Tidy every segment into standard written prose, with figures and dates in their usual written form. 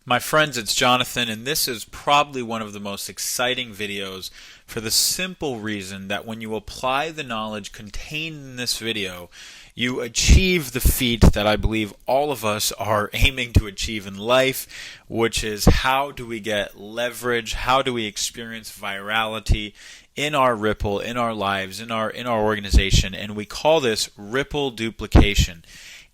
My friends, it's Jonathan, and this is probably one of the most exciting videos for the simple reason that when you apply the knowledge contained in this video, you achieve the feat that I believe all of us are aiming to achieve in life, which is how do we get leverage, how do we experience virality in our Ripple, in our lives, in our organization, and we call this Ripple duplication.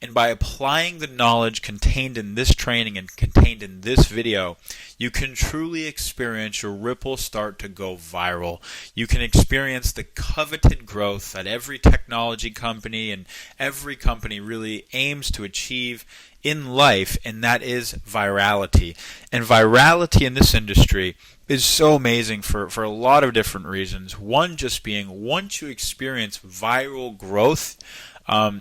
And by applying the knowledge contained in this training and contained in this video, you can truly experience your Ripple start to go viral. You can experience the coveted growth that every technology company and every company really aims to achieve in life, and that is virality. And virality in this industry is so amazing for a lot of different reasons. One just being, once you experience viral growth,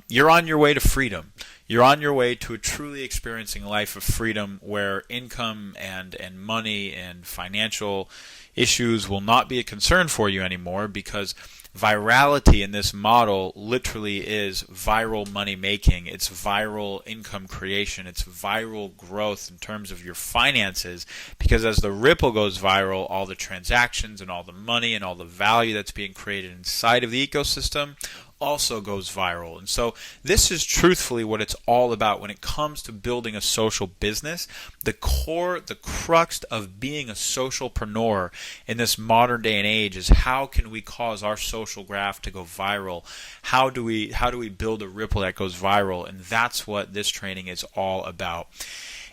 you're on your way to freedom. You're on your way to a truly experiencing a life of freedom where income and money and financial issues will not be a concern for you anymore, because virality in this model literally is viral money making. It's viral income creation. It's viral growth in terms of your finances, because as the Ripple goes viral, all the transactions and all the money and all the value that's being created inside of the ecosystem also goes viral. And so this is truthfully what it's all about when it comes to building a social business. The core, the crux of being a socialpreneur in this modern day and age is, how can we cause our social graph to go viral? How do we build a Ripple that goes viral? And that's what this training is all about.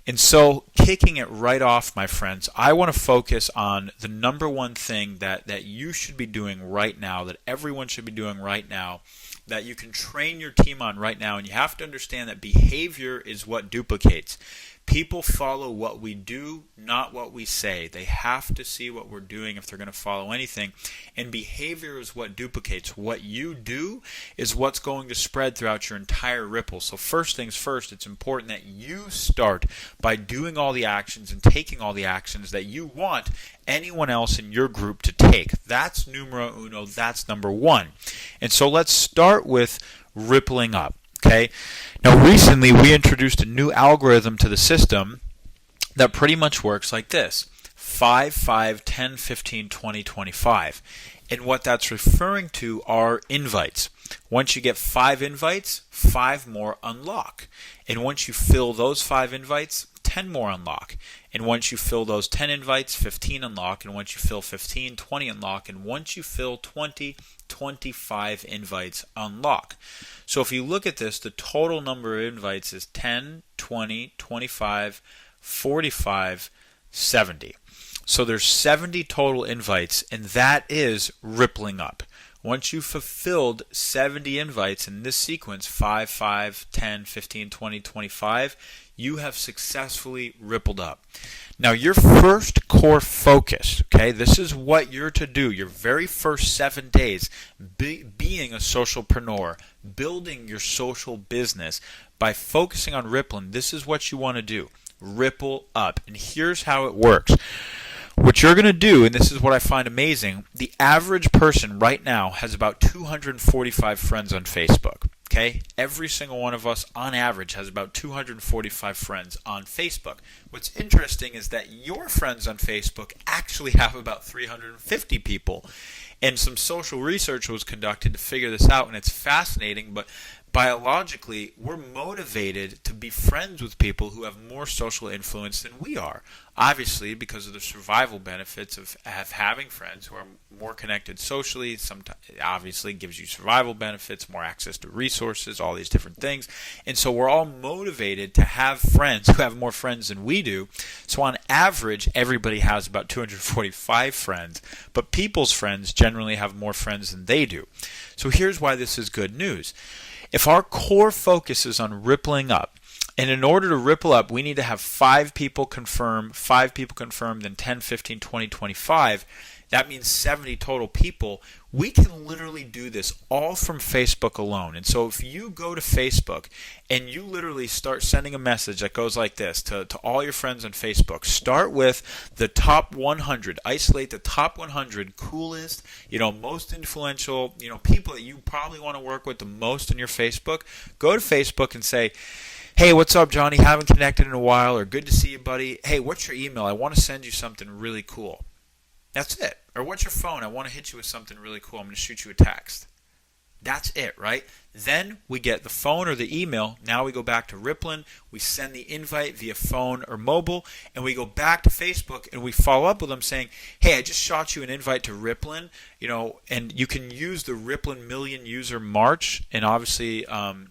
And so, kicking it right off, my friends, I want to focus on the number one thing that you should be doing right now, that everyone should be doing right now, that you can train your team on right now. And you have to understand that behavior is what duplicates. People follow what we do, not what we say. They have to see what we're doing if they're going to follow anything. And behavior is what duplicates. What you do is what's going to spread throughout your entire Ripple. So first things first, it's important that you start by doing all the actions and taking all the actions that you want anyone else in your group to take. That's numero uno. That's number one. And so let's start with rippling up. Okay. Now, recently we introduced a new algorithm to the system that pretty much works like this: 5, 5, 10, 15, 20, 25. And what that's referring to are invites. Once you get 5 invites, 5 more unlock. And once you fill those 5 invites, 10 more unlock. And once you fill those 10 invites, 15 unlock. And once you fill 15, 20 unlock. And once you fill 20, 25 invites unlock. So if you look at this, the total number of invites is 10, 20, 25, 45, 70. So there's 70 total invites, and that is rippling up. Once you've fulfilled 70 invites in this sequence, 5, 5, 10, 15, 20, 25, you have successfully rippled up. Now, your first core focus, okay, this is what you're to do your very first 7 days, being a socialpreneur, building your social business by focusing on Rippln. This is what you want to do: ripple up. And here's how it works. What you're going to do, and this is what I find amazing, the average person right now has about 245 friends on Facebook. Okay? Every single one of us, on average, has about 245 friends on Facebook. What's interesting is that your friends on Facebook actually have about 350 people. And some social research was conducted to figure this out, and it's fascinating, but biologically, we're motivated to be friends with people who have more social influence than we are. Obviously, because of the survival benefits of having friends who are more connected socially. Sometimes, obviously, gives you survival benefits, more access to resources, all these different things. And so we're all motivated to have friends who have more friends than we do. So on average, everybody has about 245 friends, but people's friends generally have more friends than they do. So here's why this is good news. If our core focus is on rippling up, and in order to ripple up, we need to have 5 people confirm, 5 people confirmed, then 10, 15, 20, 25. That means 70 total people. We can literally do this all from Facebook alone. And so if you go to Facebook and you literally start sending a message that goes like this to all your friends on Facebook, start with the top 100. Isolate the top 100 coolest, most influential, people that you probably want to work with the most in your Facebook. Go to Facebook and say, Hey, what's up, Johnny? Haven't connected in a while, or good to see you, buddy. Hey, what's your email? I want to send you something really cool. That's it. Or what's your phone? I want to hit you with something really cool. I'm going to shoot you a text. That's it, right? Then we get the phone or the email. Now we go back to Rippln. We send the invite via phone or mobile, and we go back to Facebook and we follow up with them saying, "Hey, I just shot you an invite to Rippln, and you can use the Rippln Million User March, and obviously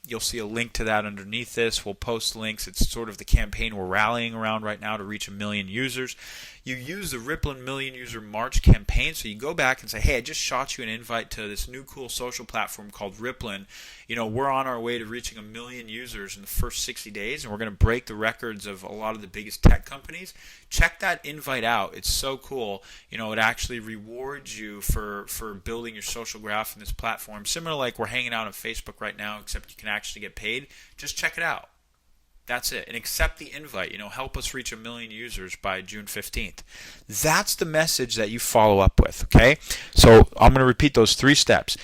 you'll see a link to that underneath this. We'll post links. It's sort of the campaign we're rallying around right now to reach 1 million users. You use the Rippln Million User March campaign, so you go back and say, "Hey, I just shot you an invite to this new cool social platform called Rippln. We're on our way to reaching 1 million users in the first 60 days, and we're going to break the records of a lot of the biggest tech companies. Check that invite out. It's so cool. It actually rewards you for building your social graph in this platform. Similar like we're hanging out on Facebook right now, except you can actually get paid. Just check it out." That's it. And accept the invite. Help us reach 1 million users by June 15th. That's the message that you follow up with, okay? So I'm going to repeat those 3 steps.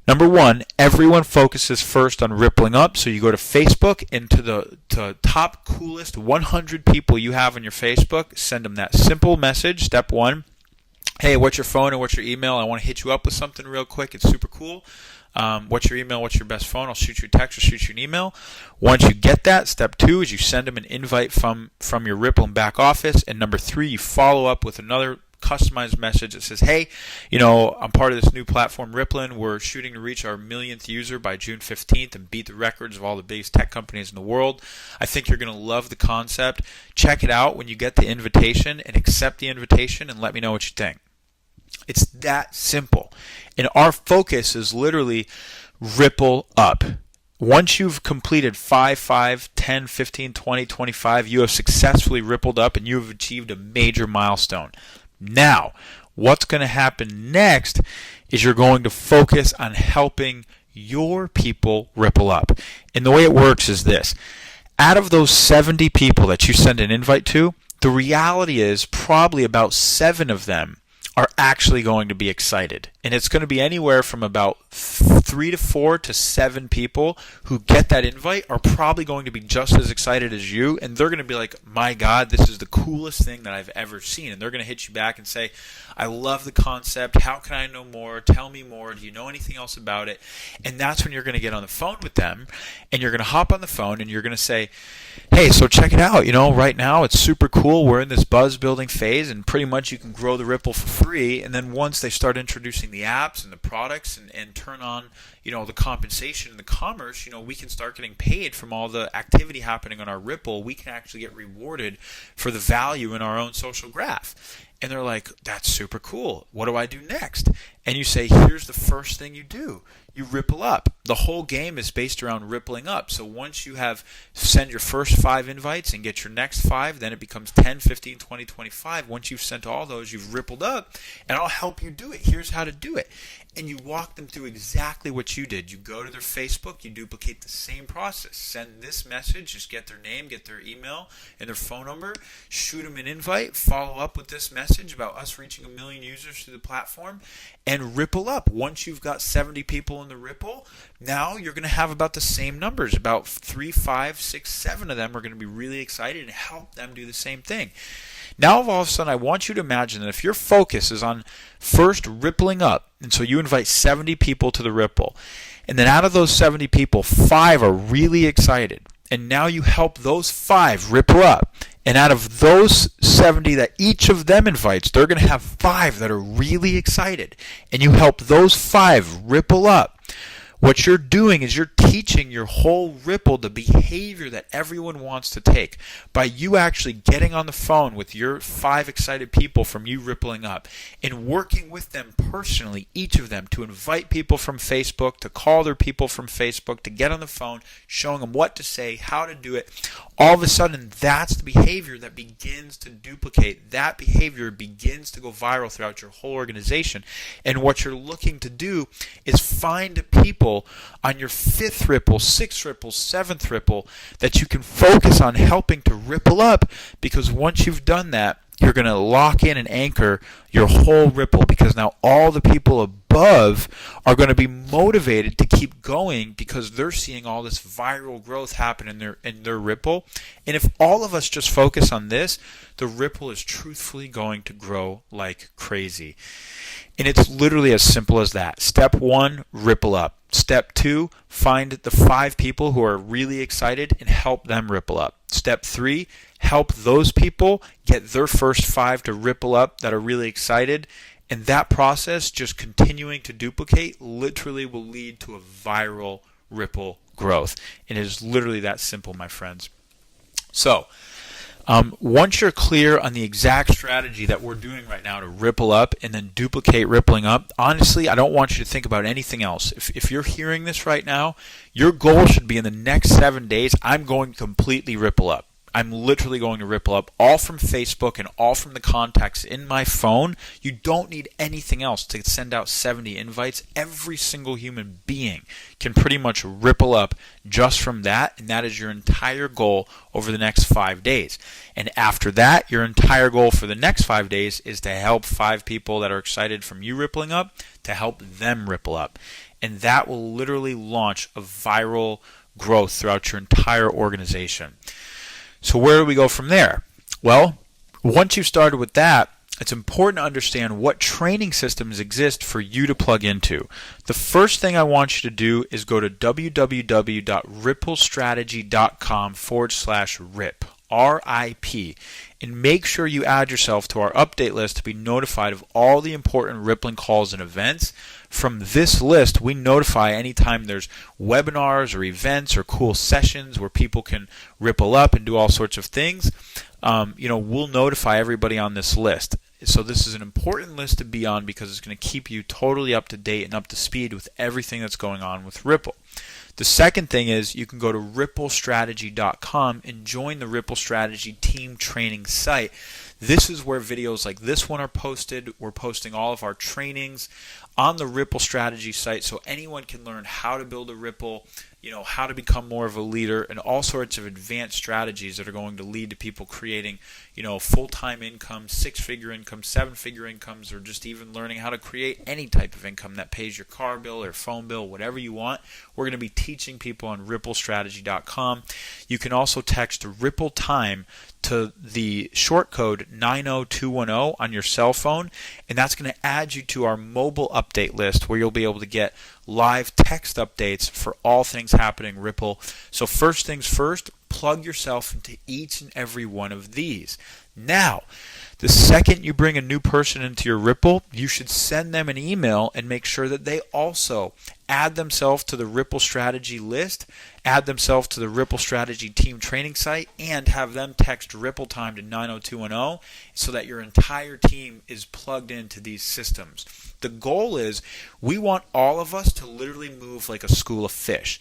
Number 1, everyone focuses first on rippling up. So you go to Facebook and to the top coolest 100 people you have on your Facebook, send them that simple message. Step 1, "Hey, what's your phone and what's your email? I want to hit you up with something real quick. It's super cool. What's your email? What's your best phone? I'll shoot you a text or shoot you an email." Once you get that, step 2 is you send them an invite from your Rippln back office. And number 3, you follow up with another customized message that says, "Hey, I'm part of this new platform, Rippln. We're shooting to reach our 1,000,000th user by June 15th and beat the records of all the biggest tech companies in the world. I think you're going to love the concept. Check it out when you get the invitation and accept the invitation and let me know what you think." It's that simple. And our focus is literally ripple up. Once you've completed 5, 10, 15, 20, 25, you have successfully rippled up and you have achieved a major milestone. Now, what's going to happen next is you're going to focus on helping your people ripple up. And the way it works is this. Out of those 70 people that you send an invite to, the reality is probably about 7 of them are actually going to be excited. And it's going to be anywhere from about 3 to 4 to 7 people who get that invite are probably going to be just as excited as you, and they're going to be like, "My God, this is the coolest thing that I've ever seen." And they're going to hit you back and say, "I love the concept. How can I know more? Tell me more. Do you know anything else about it?" And that's when you're going to get on the phone with them, and you're going to hop on the phone and you're going to say, "Hey, so check it out. Right now it's super cool. We're in this buzz building phase, and pretty much you can grow the Ripple for free. And then once they start introducing the apps and the products and turn on the compensation and the commerce, we can start getting paid from all the activity happening on our Ripple. We can actually get rewarded for the value in our own social graph." And they're like, "That's super cool. What do I do next?" And you say, "Here's the first thing you do. You ripple up." The whole game is based around rippling up. So once you have sent your first 5 invites and get your next 5, then it becomes 10, 15, 20, 25. Once you've sent all those, you've rippled up, and I'll help you do it. Here's how to do it. And you walk them through exactly what you did. You go to their Facebook, you duplicate the same process. Send this message, just get their name, get their email and their phone number, shoot them an invite, follow up with this message about us reaching 1 million users through the platform, and ripple up. Once you've got 70 people in the Ripple, now you're going to have about the same numbers. About 3, 5, 6, 7 of them are going to be really excited and help them do the same thing. Now, all of a sudden, I want you to imagine that if your focus is on first rippling up, and so you invite 70 people to the Ripple, and then out of those 70 people, 5 are really excited, and now you help those 5 ripple up, and out of those 70 that each of them invites, they're going to have 5 that are really excited, and you help those 5 ripple up. What you're doing is you're teaching your whole Ripple the behavior that everyone wants to take by you actually getting on the phone with your 5 excited people from you rippling up and working with them personally, each of them, to invite people from Facebook, to call their people from Facebook, to get on the phone, showing them what to say, how to do it. All of a sudden, that's the behavior that begins to duplicate. That behavior begins to go viral throughout your whole organization. And what you're looking to do is find people on your 5th Ripple, 6th Ripple, 7th Ripple that you can focus on helping to ripple up, because once you've done that, you're going to lock in and anchor your whole Ripple, because now all the people above above are going to be motivated to keep going because they're seeing all this viral growth happen in their Ripple. And if all of us just focus on this, the Ripple is truthfully going to grow like crazy. And it's literally as simple as that. Step 1, ripple up. Step 2, find the 5 people who are really excited and help them ripple up. Step 3, help those people get their first 5 to ripple up that are really excited. And that process, just continuing to duplicate, literally will lead to a viral Ripple growth. And it is literally that simple, my friends. So, once you're clear on the exact strategy that we're doing right now to ripple up and then duplicate rippling up, honestly, I don't want you to think about anything else. If you're hearing this right now, your goal should be in the next 7 days, I'm going to completely ripple up. I'm literally going to ripple up all from Facebook and all from the contacts in my phone. You don't need anything else to send out 70 invites. Every single human being can pretty much ripple up just from that, and that is your entire goal over the next 5 days. And after that, your entire goal for the next 5 days is to help 5 people that are excited from you rippling up to help them ripple up. And that will literally launch a viral growth throughout your entire organization. So where do we go from there? Well, once you've started with that, it's important to understand what training systems exist for you to plug into. The first thing I want you to do is go to www.ripplestrategy.com/RIP, RIP, and make sure you add yourself to our update list to be notified of all the important Rippln calls and events. From this list, we notify anytime there's webinars or events or cool sessions where people can ripple up and do all sorts of things. We'll notify everybody on this list. So this is an important list to be on because it's going to keep you totally up to date and up to speed with everything that's going on with Ripple. The second thing is you can go to ripplestrategy.com and join the Ripple Strategy team training site. This is where videos like this one are posted. We're posting all of our trainings on the Ripple Strategy site so anyone can learn how to build a Ripple, how to become more of a leader, and all sorts of advanced strategies that are going to lead to people creating, full-time income, 6-figure income, 7-figure incomes, or just even learning how to create any type of income that pays your car bill or phone bill, whatever you want. We're going to be teaching people on ripplestrategy.com. You can also text Ripple Time to the short code 90210 on your cell phone, and that's going to add you to our mobile update list where you'll be able to get live text updates for all things happening Ripple. So first things first, plug yourself into each and every one of these. Now, the second you bring a new person into your Ripple, you should send them an email and make sure that they also add themselves to the Ripple Strategy list, add themselves to the Ripple Strategy team training site, and have them text Ripple Time to 90210 so that your entire team is plugged into these systems. The goal is we want all of us to literally move like a school of fish.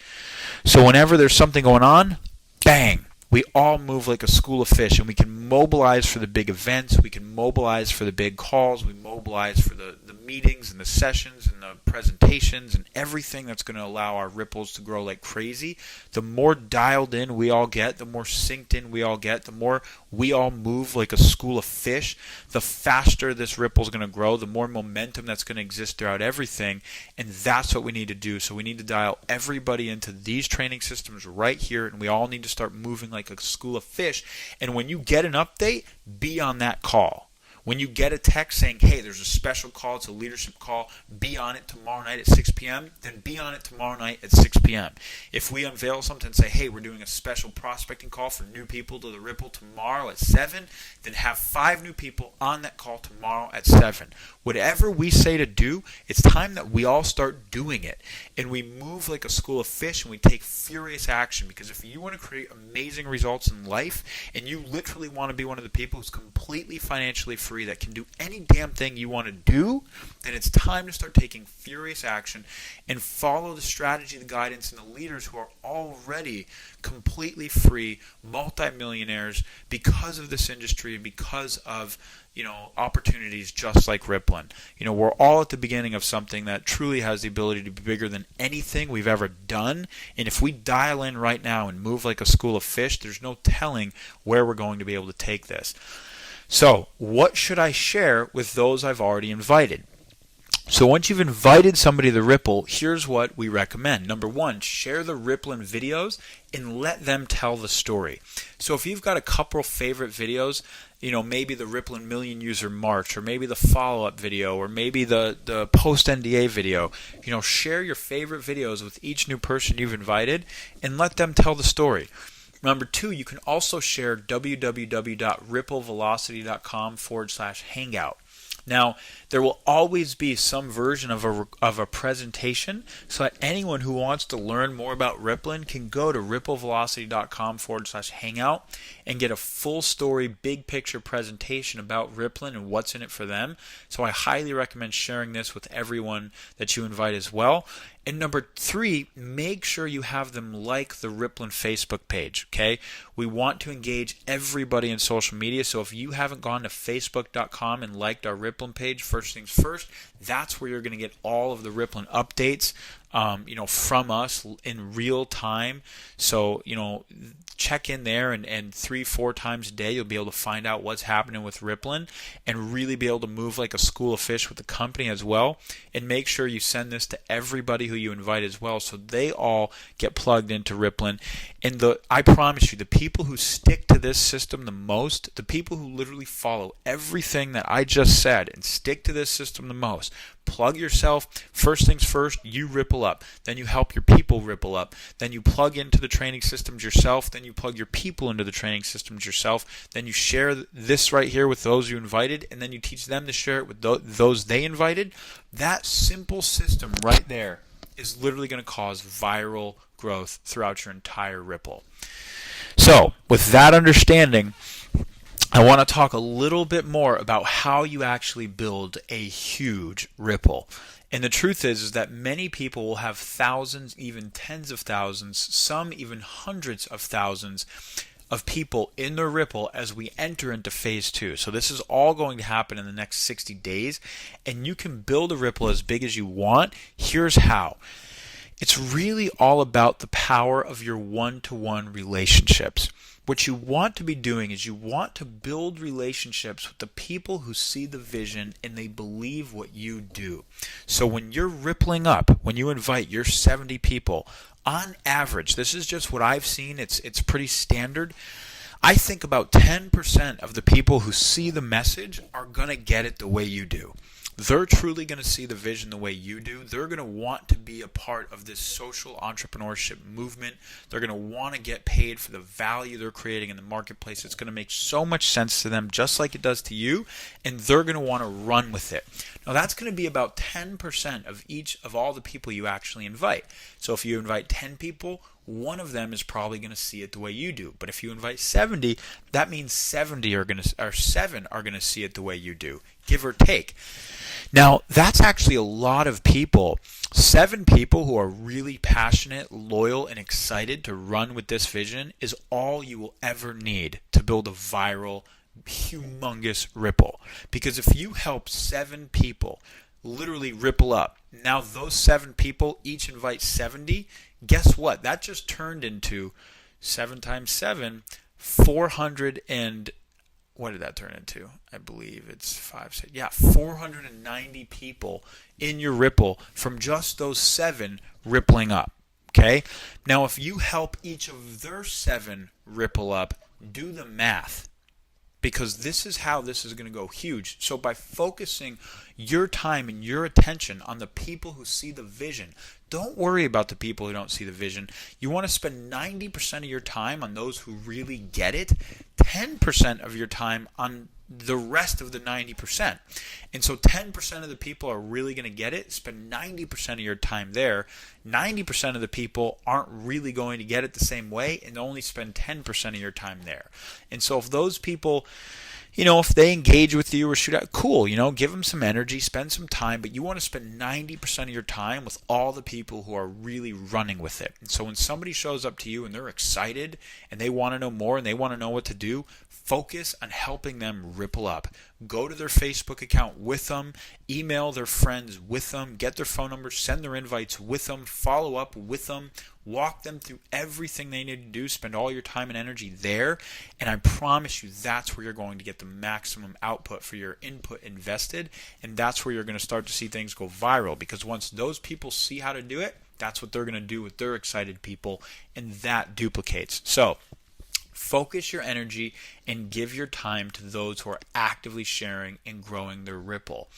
So whenever there's something going on, bang, we all move like a school of fish, and we can mobilize for the big events, we can mobilize for the big calls, we mobilize for the meetings and the sessions and the presentations and everything that's going to allow our ripples to grow like crazy. The more dialed in we all get, the more synced in we all get, the more we all move like a school of fish, the faster this ripple is going to grow, the more momentum that's going to exist throughout everything, and that's what we need to do. So we need to dial everybody into these training systems right here, and we all need to start moving like a school of fish. And when you get an update, be on that call. When you get a text saying, hey, there's a special call, it's a leadership call, be on it tomorrow night at 6 p.m., then be on it tomorrow night at 6 p.m. If we unveil something and say, hey, we're doing a special prospecting call for new people to the Ripple tomorrow at 7, then have 5 new people on that call tomorrow at 7. Whatever we say to do, it's time that we all start doing it. And we move like a school of fish and we take furious action, because if you want to create amazing results in life and you literally want to be one of the people who's completely financially free that can do any damn thing you want to do, then it's time to start taking furious action and follow the strategy, the guidance, and the leaders who are already completely free multimillionaires because of this industry and because of opportunities just like Rippln. We're all at the beginning of something that truly has the ability to be bigger than anything we've ever done. And if we dial in right now and move like a school of fish, there's no telling where we're going to be able to take this. So, what should I share with those I've already invited? So once you've invited somebody to Ripple, here's what we recommend. Number one, share the Rippln videos and let them tell the story. So if you've got a couple favorite videos, maybe the Rippln Million User March, or maybe the follow-up video, or maybe the post-NDA video, share your favorite videos with each new person you've invited and let them tell the story. Number two, you can also share www.ripplevelocity.com/hangout. Now, there will always be some version of a presentation, so that anyone who wants to learn more about Rippln can go to ripplevelocity.com/hangout and get a full story, big picture presentation about Rippln and what's in it for them. So I highly recommend sharing this with everyone that you invite as well. And number three, make sure you have them like the Rippln Facebook page, okay? We want to engage everybody in social media, so if you haven't gone to facebook.com and liked our Rippln page, first things first, that's where you're going to get all of the Rippln updates, from us in real time. So, check in there, and 3-4 times a day you'll be able to find out what's happening with Rippln and really be able to move like a school of fish with the company as well. And make sure you send this to everybody who you invite as well, so they all get plugged into Rippln. And I promise you, the people who stick to this system the most, the people who literally follow everything that I just said and stick to this system the most, plug yourself. First things first, you ripple up. Then you help your people ripple up. Then you plug into the training systems yourself. Then you plug your people into the training systems yourself. Then you share this right here with those you invited, and then you teach them to share it with those they invited. That simple system right there is literally going to cause viral growth throughout your entire Ripple. So, with that understanding, I want to talk a little bit more about how you actually build a huge Ripple. And the truth is that many people will have thousands, even tens of thousands, some even hundreds of thousands of people in their Ripple as we enter into phase 2. So this is all going to happen in the next 60 days, and you can build a Ripple as big as you want. Here's how. It's really all about the power of your one-to-one relationships. What you want to be doing is you want to build relationships with the people who see the vision and they believe what you do. So when you're rippling up, when you invite your 70 people, on average, this is just what I've seen, it's pretty standard, I think about 10% of the people who see the message are going to get it the way you do. They're truly going to see the vision the way you do. They're going to want to be a part of this social entrepreneurship movement. They're going to want to get paid for the value they're creating in the marketplace. It's going to make so much sense to them, just like it does to you, and they're going to want to run with it. Now, that's going to be about 10% of each of all the people you actually invite. So if you invite 10 people, one of them is probably going to see it the way you do. But if you invite 70, that means 7 are going to see it the way you do, give or take. Now, that's actually a lot of people. 7 people who are really passionate, loyal, and excited to run with this vision is all you will ever need to build a viral, humongous Ripple. Because if you help 7 people literally ripple up, now those 7 people each invite 70, guess what? That just turned into 7 times 7, 400 and what did that turn into? I believe it's 5, 6. Yeah, 490 people in your Ripple from just those 7 rippling up. Okay? Now, if you help each of their 7 ripple up, do the math. Because this is how this is going to go huge. So by focusing your time and your attention on the people who see the vision, don't worry about the people who don't see the vision. You want to spend 90% of your time on those who really get it, 10% of your time on the rest of the 90%. And so 10% of the people are really going to get it. Spend 90% of your time there. 90% of the people aren't really going to get it the same way, and only spend 10% of your time there. And so if those people, if they engage with you or shoot out, cool, give them some energy, spend some time, but you want to spend 90% of your time with all the people who are really running with it. And so when somebody shows up to you and they're excited and they want to know more and they want to know what to do, Focus on helping them ripple up. Go to their Facebook account with them, email their friends with them, get their phone numbers, send their invites with them, follow up with them, walk them through everything they need to do, spend all your time and energy there, and I promise you that's where you're going to get the maximum output for your input invested, and that's where you're going to start to see things go viral, because once those people see how to do it, that's what they're going to do with their excited people, and that duplicates. So focus your energy and give your time to those who are actively sharing and growing their Ripple.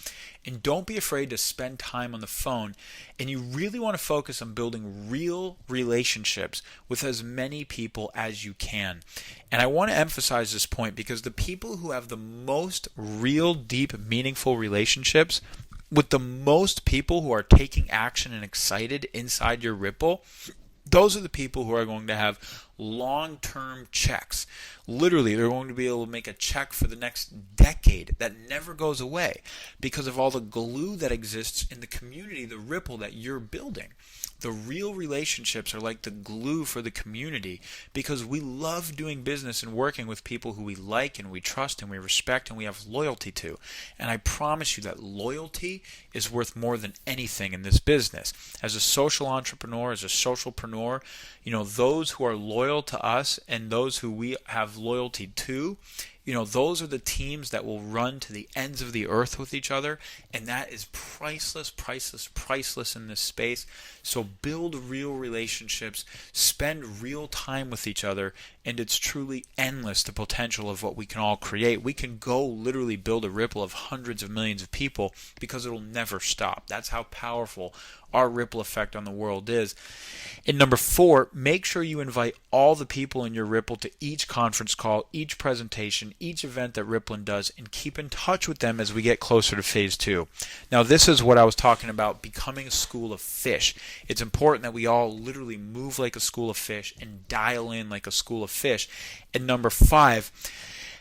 And don't be afraid to spend time on the phone. And you really want to focus on building real relationships with as many people as you can. And I want to emphasize this point because the people who have the most real, deep, meaningful relationships with the most people who are taking action and excited inside your Ripple, those are the people who are going to have long-term checks. Literally, they're going to be able to make a check for the next decade that never goes away because of all the glue that exists in the community, the Ripple that you're building. The real relationships are like the glue for the community because we love doing business and working with people who we like and we trust and we respect and we have loyalty to. And I promise you that loyalty is worth more than anything in this business. As a social entrepreneur, as a socialpreneur, those who are loyal to us and those who we have loyalty to, those are the teams that will run to the ends of the earth with each other, and that is priceless, priceless, priceless in this space. So build real relationships, spend real time with each other, and it's truly endless, the potential of what we can all create. We can go literally build a Ripple of hundreds of millions of people because it'll never stop. That's how powerful our ripple effect on the world is. And number 4, make sure you invite all the people in your Ripple to each conference call, each presentation, each event that Rippln does, and keep in touch with them as we get closer to phase 2. Now, this is what I was talking about, becoming a school of fish. It's important that we all literally move like a school of fish and dial in like a school of fish. And number 5,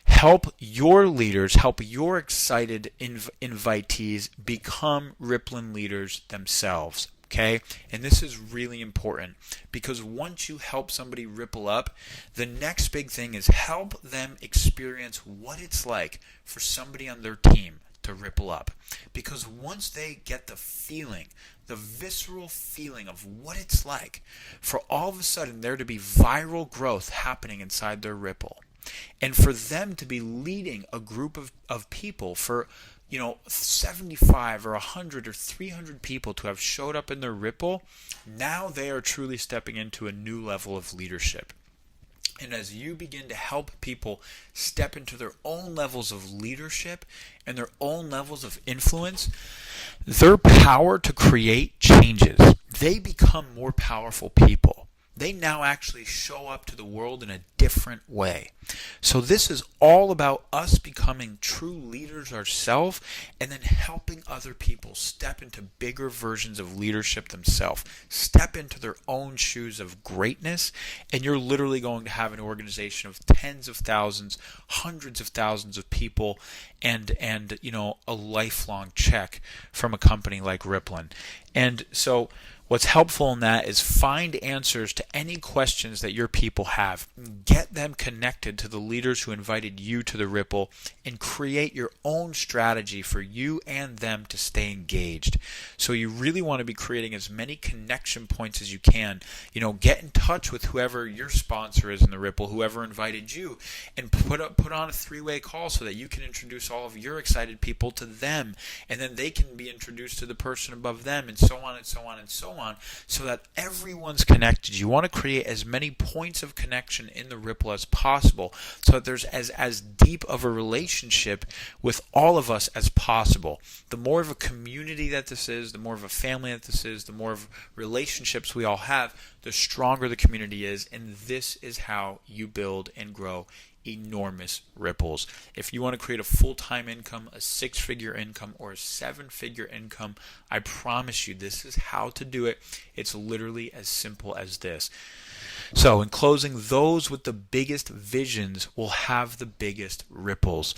help your leaders, help your excited invitees become Rippln leaders themselves. Okay? And this is really important because once you help somebody ripple up, the next big thing is help them experience what it's like for somebody on their team to ripple up. Because once they get the feeling, the visceral feeling of what it's like for all of a sudden there to be viral growth happening inside their Ripple, and for them to be leading a group of people, for 75 or 100 or 300 people to have showed up in their Ripple, now they are truly stepping into a new level of leadership. And as you begin to help people step into their own levels of leadership and their own levels of influence, their power to create changes. They become more powerful people. They now actually show up to the world in a different way. So this is all about us becoming true leaders ourselves and then helping other people step into bigger versions of leadership themselves, step into their own shoes of greatness, and you're literally going to have an organization of tens of thousands, hundreds of thousands of people and a lifelong check from a company like Rippln. And so what's helpful in that is find answers to any questions that your people have. Get them connected to the leaders who invited you to the Ripple and create your own strategy for you and them to stay engaged. So you really want to be creating as many connection points as you can. Get in touch with whoever your sponsor is in the Ripple, whoever invited you, and put on a 3-way call so that you can introduce all of your excited people to them, and then they can be introduced to the person above them, and so on and so on and so on, so that everyone's connected. You want to create as many points of connection in the Ripple as possible so that there's as deep of a relationship with all of us as possible. The more of a community that this is, the more of a family that this is, the more of relationships we all have, the stronger the community is, and this is how you build and grow enormous ripples. If you want to create a full-time income, a 6-figure income, or a 7-figure income, I promise you this is how to do it. It's literally as simple as this. So in closing, those with the biggest visions will have the biggest ripples.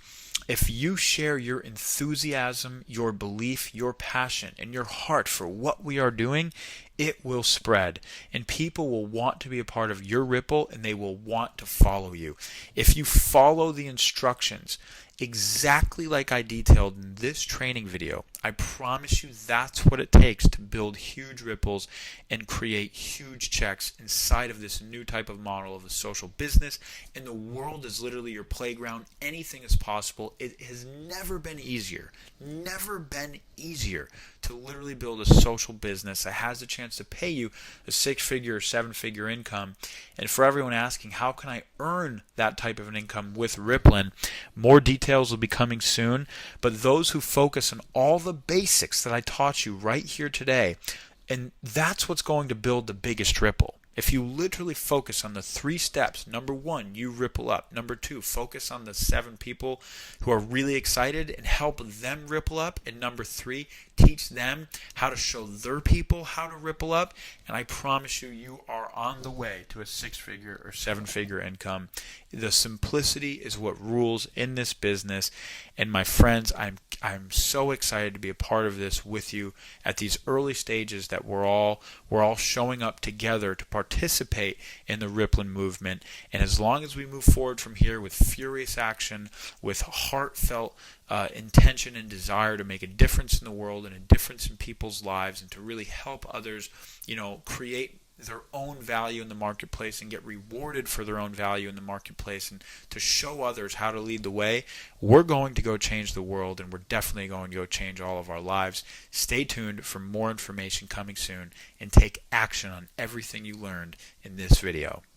If you share your enthusiasm, your belief, your passion, and your heart for what we are doing, it will spread, and people will want to be a part of your Ripple, and they will want to follow you. If you follow the instructions exactly like I detailed in this training video, I promise you that's what it takes to build huge ripples and create huge checks inside of this new type of model of a social business. And the world is literally your playground. Anything is possible. It has never been easier to literally build a social business that has a chance to pay you a 6-figure or 7-figure income. And for everyone asking, how can I earn that type of an income with Rippln? More details will be coming soon, but those who focus on all the basics that I taught you right here today, and that's what's going to build the biggest ripple. If you literally focus on the 3 steps, number 1, you ripple up. Number 2, focus on the 7 people who are really excited and help them ripple up. And number 3, teach them how to show their people how to ripple up. And I promise you, you are on the way to a 6-figure or 7-figure income. The simplicity is what rules in this business. And my friends, I'm so excited to be a part of this with you at these early stages that we're all showing up together to participate in the Rippln movement. And as long as we move forward from here with furious action, with heartfelt intention and desire to make a difference in the world and a difference in people's lives, and to really help others, create their own value in the marketplace and get rewarded for their own value in the marketplace, and to show others how to lead the way, we're going to go change the world, and we're definitely going to go change all of our lives. Stay tuned for more information coming soon, and take action on everything you learned in this video.